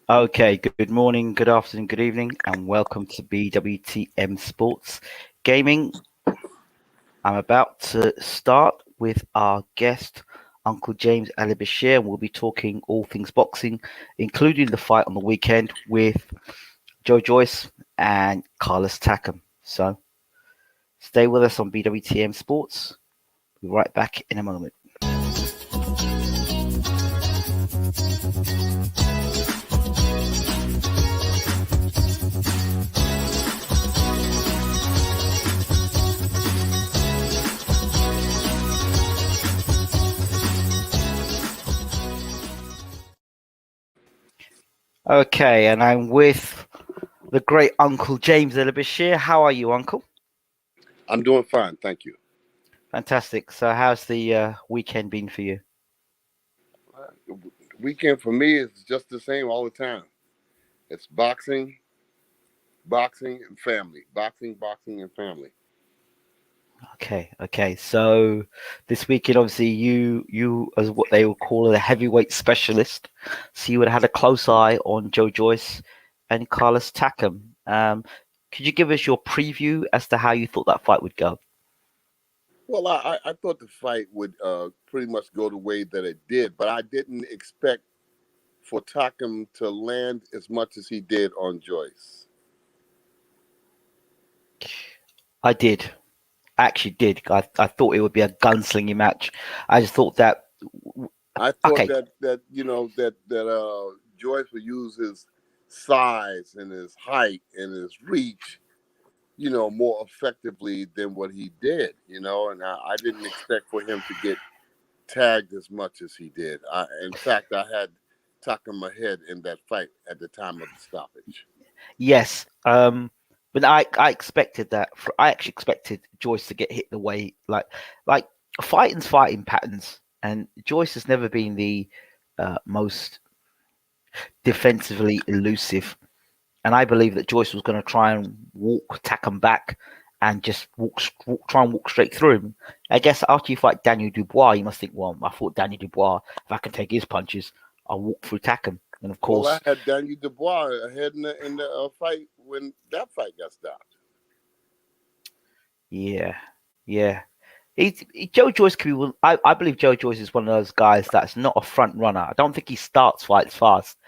Okay, good morning, good afternoon, good evening, and welcome to BWTM Sports Gaming. I'm about to start with our guest, Uncle James Ali Bashir, and we'll be talking all things boxing, including the fight on the weekend with Joe Joyce and Carlos Takam. So stay with us on BWTM Sports. We'll be right back in a moment. Okay, and I'm with the great Uncle James Ali Bashir. How are you, Uncle? I'm doing fine, thank you. Fantastic. So, how's the weekend been for you? The weekend for me is just the same all the time. It's boxing, boxing, and family. Boxing, boxing, and family. Okay. So, this weekend, obviously, you as what they would call a heavyweight specialist. So, you would have had a close eye on Joe Joyce and Carlos Takam. Could you give us your preview as to how you thought that fight would go? Well, I thought the fight would pretty much go the way that it did, but I didn't expect for Takam to land as much as he did on Joyce. I did. I actually did. I thought it would be a gunslinging match. I just thought that. I thought Okay, that Joyce would use his size and his height and his reach more effectively than what he did, and I didn't expect for him to get tagged as much as he did. In fact, I had Takam ahead in that fight at the time of the stoppage. yes. But I expected that. I actually expected Joyce to get hit the way like fighting patterns, and Joyce has never been the most defensively elusive. And I believe that Joyce was going to try and tack him back, and just try and walk straight through him. I guess after you fight Daniel Dubois, you must think, well, I fought Daniel Dubois. If I can take his punches, I'll walk through Takam. And of Well, I course, had Daniel Dubois ahead in the fight when that fight got stopped. yeah, yeah. Joe Joyce could be. I believe Joe Joyce is one of those guys that's not a front runner. I don't think he starts fights fast,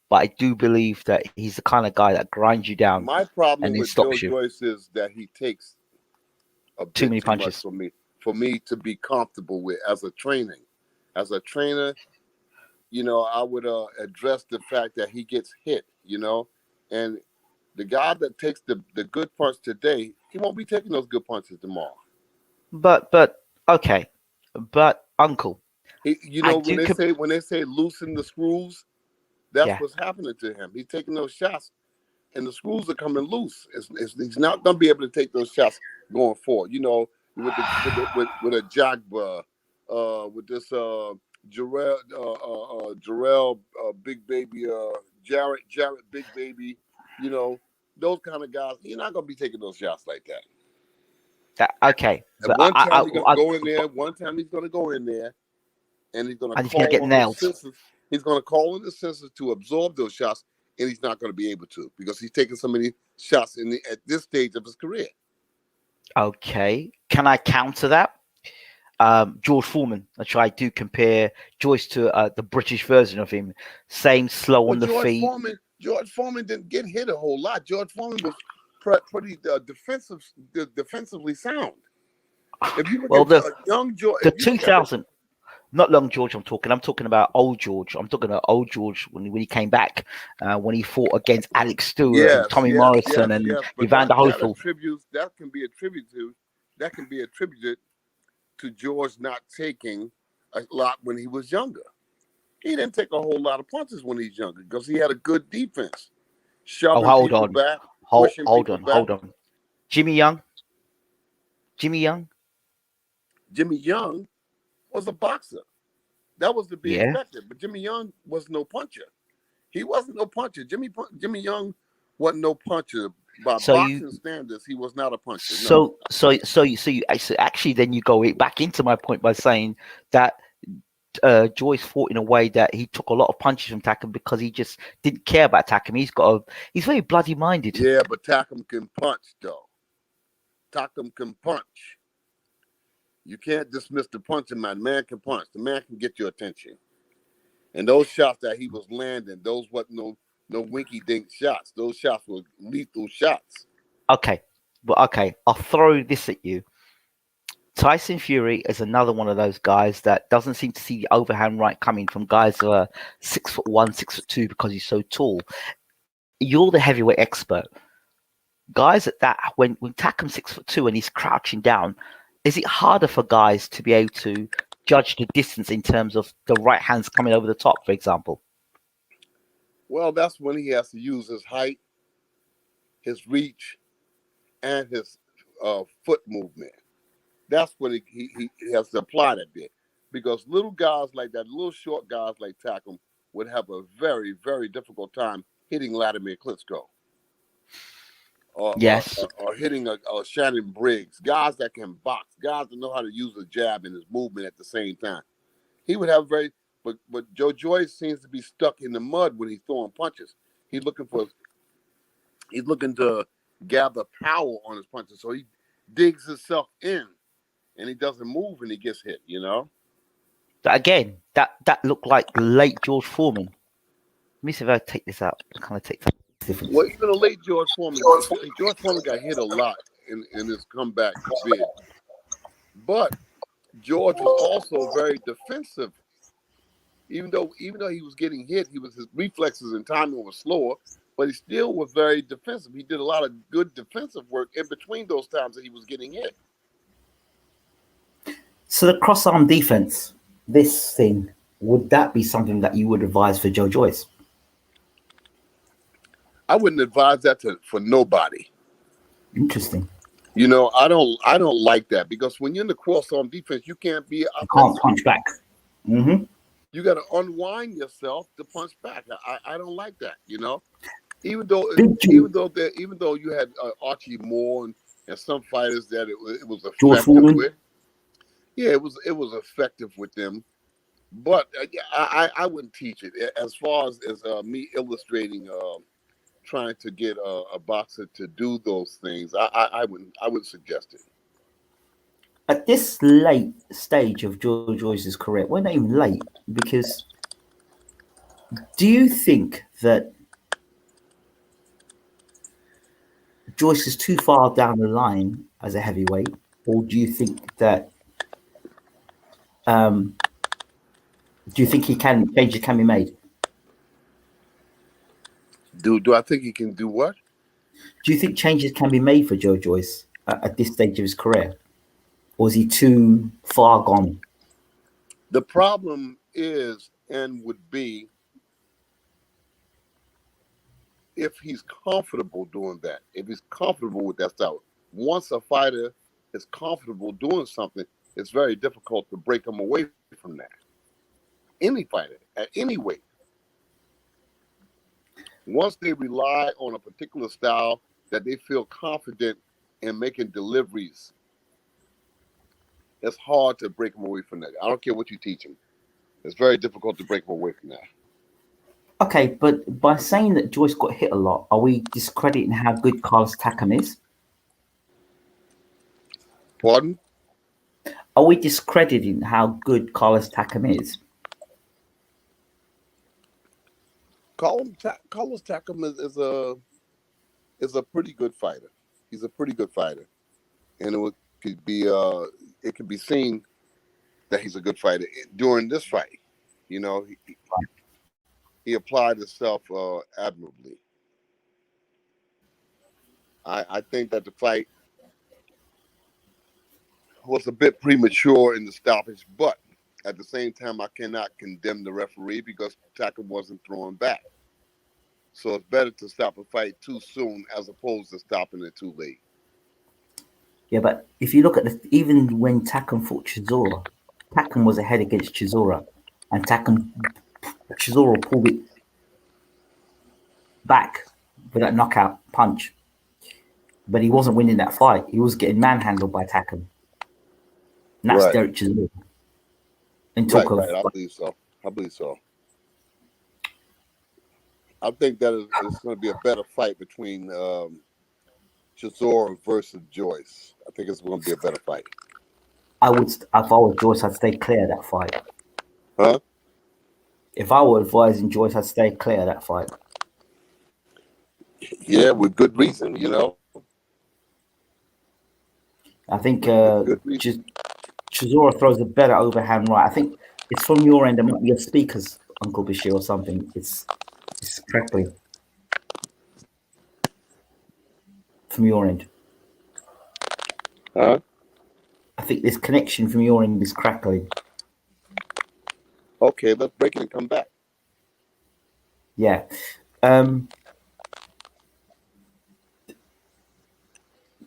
but I do believe that he's the kind of guy that grinds you down My and problem then with Joe stops you. Joyce is that he takes a Too bit many too much punches. for me to be comfortable with as a training. As a trainer, I would address the fact that he gets hit, and the guy that takes the good punch today, he won't be taking those good punches tomorrow. But okay, but Uncle, I When do. they say loosen the screws, that's Yeah. what's happening to him. He's taking those shots, and the screws are coming loose. He's not going to be able to take those shots going forward. With a Jagba, with this Jarrell, Big Baby, Jarrett Big Baby, you know those kind of guys. You're not going to be taking those shots like that. Okay, At but one time he's going to go in there. One time he's going to go in there, and he's going to and he's gonna get call on his nailed. senses. He's going to call on his senses to absorb those shots, and he's not going to be able to because he's taking so many shots at this stage of his career. Okay, can I counter that? George Foreman, which I do compare Joyce to the British version of him. Same slow Well, on the feet. George Foreman didn't get hit a whole lot. George Foreman was pretty defensively sound. If you look Well, at young George, the if you look at the 2000, not long George. I'm talking about old George. I'm talking about old George when he came back, when he fought against Alex Stewart and yes, Tommy yes, Morrison yes, and yes, but Evander Holyfield. that can be attributed to George not taking a lot when he was younger. He didn't take a whole lot of punches when he's younger because he had a good defense, Oh, shoving hold people on, back, pushing people back. hold on. Jimmy Young, Jimmy Young. Jimmy Young was a boxer. That was to be Yeah. expected. But Jimmy Young was no puncher. He wasn't no puncher. Jimmy Young wasn't no puncher. By So you boxing standards, he was not a puncher. No. so actually then you go back into my point by saying that Joyce fought in a way that he took a lot of punches from Takam because he just didn't care about Takam. He's very bloody minded. Yeah, but Takam can punch though. Takam can punch. You can't dismiss the punching man. The man can punch. The man can get your attention. And those shots that he was landing, those wasn't no winky dink shots. Those shots were lethal shots. Okay, but okay, I'll throw this at you. Tyson Fury is another one of those guys that doesn't seem to see the overhand right coming from guys who are 6'1", 6'2", because he's so tall. You're the heavyweight expert. Guys at that, when Takam's 6'2" and he's crouching down, is it harder for guys to be able to judge the distance in terms of the right hands coming over the top, for example? Well, that's when he has to use his height, his reach, and his foot movement. That's when he has to apply that bit. Because little guys like that, little short guys like Takam would have a very, very difficult time hitting Vladimir Klitschko. Yes. Or hitting a Shannon Briggs. Guys that can box. Guys that know how to use a jab and his movement at the same time. He would have but Joe Joyce seems to be stuck in the mud when he's throwing punches. He's looking to gather power on his punches. So he digs himself in and he doesn't move and he gets hit, you know? Again, that looked like late George Foreman. Let me see if I take this out. Kind of take that difference. Well, even a late George Foreman got hit a lot in his comeback bid. But George was also very defensive. Even though he was getting hit, his reflexes and timing was slower, but he still was very defensive. He did a lot of good defensive work in between those times that he was getting hit. So the cross-arm defense, this thing, would that be something that you would advise for Joe Joyce? I wouldn't advise that for nobody. Interesting. You know, I don't like that because when you're in the cross-arm defense, you can't be offensive. You can't punch back. Mm-hmm. You got to unwind yourself to punch back. I don't like that. You know, even though you had Archie Moore and some fighters that it was effective with. Yeah, it was effective with them, but I wouldn't teach it. As far as me illustrating, trying to get a boxer to do those things, I wouldn't suggest it. At this late stage of Joe Joyce's career, well, not even late, because do you think that Joyce is too far down the line as a heavyweight, or do you think that changes can be made? Do I think he can do what? Do you think changes can be made for Joe Joyce at this stage of his career? Or is he too far gone? The problem is and would be if he's comfortable doing that, if he's comfortable with that style. Once a fighter is comfortable doing something, it's very difficult to break him away from that. Any fighter, at any weight. Once they rely on a particular style that they feel confident in making deliveries, it's hard to break them away from that. I don't care what you teach them. It's very difficult to break them away from that. Okay, but by saying that Joyce got hit a lot, are we discrediting how good Carlos Takam is? Pardon? Are we discrediting how good Carlos Takam is? Carlos Takam is a pretty good fighter. He's a pretty good fighter, and it could be seen that he's a good fighter during this fight. You know, he applied himself admirably. I think that the fight was a bit premature in the stoppage, but at the same time, I cannot condemn the referee because Takam wasn't throwing back. So it's better to stop a fight too soon as opposed to stopping it too late. Yeah, but if you look at even when Takam fought Chisora, Takam was ahead against Chisora, and Chisora pulled it back with that knockout punch. But he wasn't winning that fight. He was getting manhandled by Takam. And that's right. Derek Chisora. in talk of. Right. I believe so. I think that it's going to be a better fight between Chisora versus Joyce. I think it's going to be a better fight. I would, if I was Joyce, I'd stay clear of that fight. Huh? If I were advising Joyce, I'd stay clear of that fight. Yeah, with good reason, you know. I think Good reason. Chisora throws a better overhand right. I think it's from your end. It might be your speakers, Uncle Bashir, or something. It's crackly from your end. Huh? I think this connection from your end is crackling. Okay, let's break it and come back. Yeah.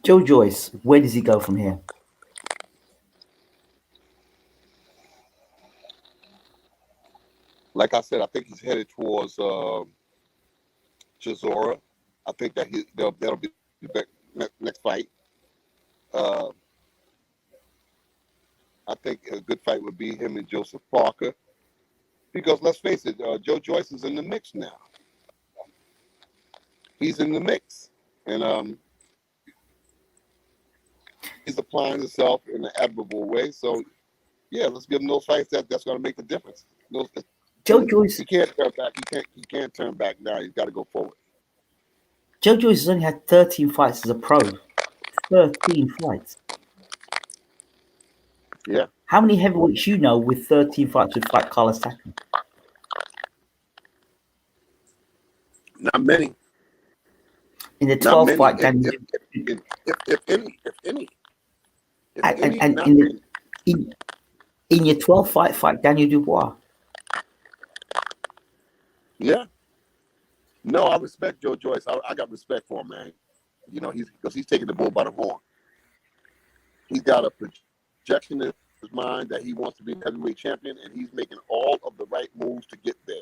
Joe Joyce, where does he go from here? Like I said, I think he's headed towards Chisora. I think that that'll be the next fight. I think a good fight would be him and Joseph Parker. Because let's face it, Joe Joyce is in the mix now. He's in the mix. And he's applying himself in an admirable way. So, yeah, let's give him those fights that's going to make the difference. Joe Joyce. He can't turn back. He can't turn back now. He's got to go forward. Joe Joyce has only had 13 fights as a pro. 13 fights. Yeah. How many heavyweights you know with 13 fights would fight Carlos Takam? Not many. In the 12th fight, Danny. If any. And in your 12th fight Daniel Dubois. Yeah. No, I respect Joe Joyce. I got respect for him, man. You know, he's taking the bull by the horn. He's got a projection in his mind that he wants to be heavyweight champion, and he's making all of the right moves to get there.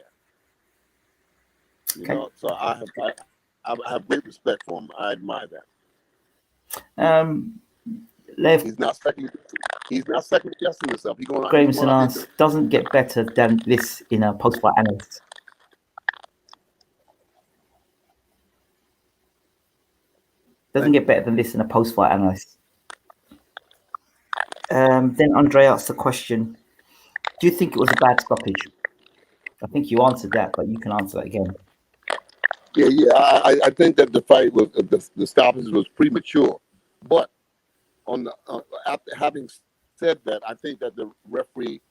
You know, so I have great respect for him. I admire that. He's not second guessing himself. He's going Grahamson asks, doesn't get better than this in a post-fight analyst. Doesn't get better than this in a post-fight analyst. Then Andre asked the question, do you think it was a bad stoppage? I think you answered that, but you can answer that again. Yeah. I think that the fight was the stoppage was premature, but after having said that, I think that the referee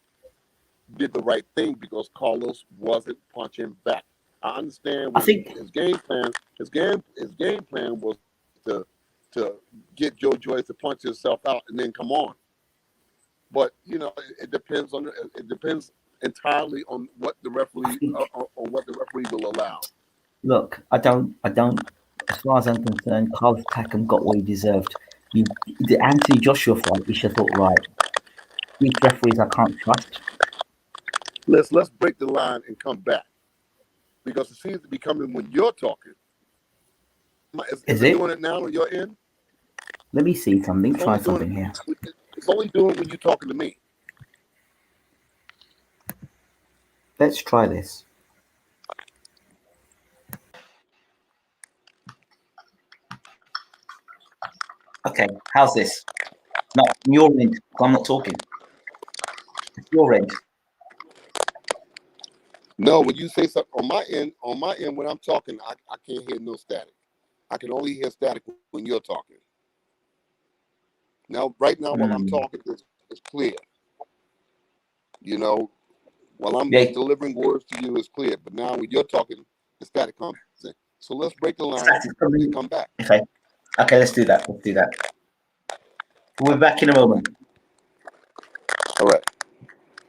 did the right thing because Carlos wasn't punching back. I understand. I think his game plan was to get Joe Joyce to punch himself out and then come on. But you know, it depends entirely on what the referee will allow. Look, I don't. As far as I'm concerned, Carlos Takam got what he deserved. The Anthony Joshua fight, you should have thought, right, these referees I can't trust. Let's break the line and come back because it seems to be coming when you're talking. Is it doing it now on your end? Let me see something. Try something here. It's only doing when you're talking to me. Let's try this. Okay, how's this? No, your end. I'm not talking. It's your end. No, when you say something on my end, when I'm talking, I can't hear no static. I can only hear static when you're talking. Now, right now, while I'm talking, it's clear. You know, while I'm delivering words to you, it's clear. But now when you're talking, the static comes in. So let's break the line and come back. Okay, let's do that. We'll be back in a moment. All right.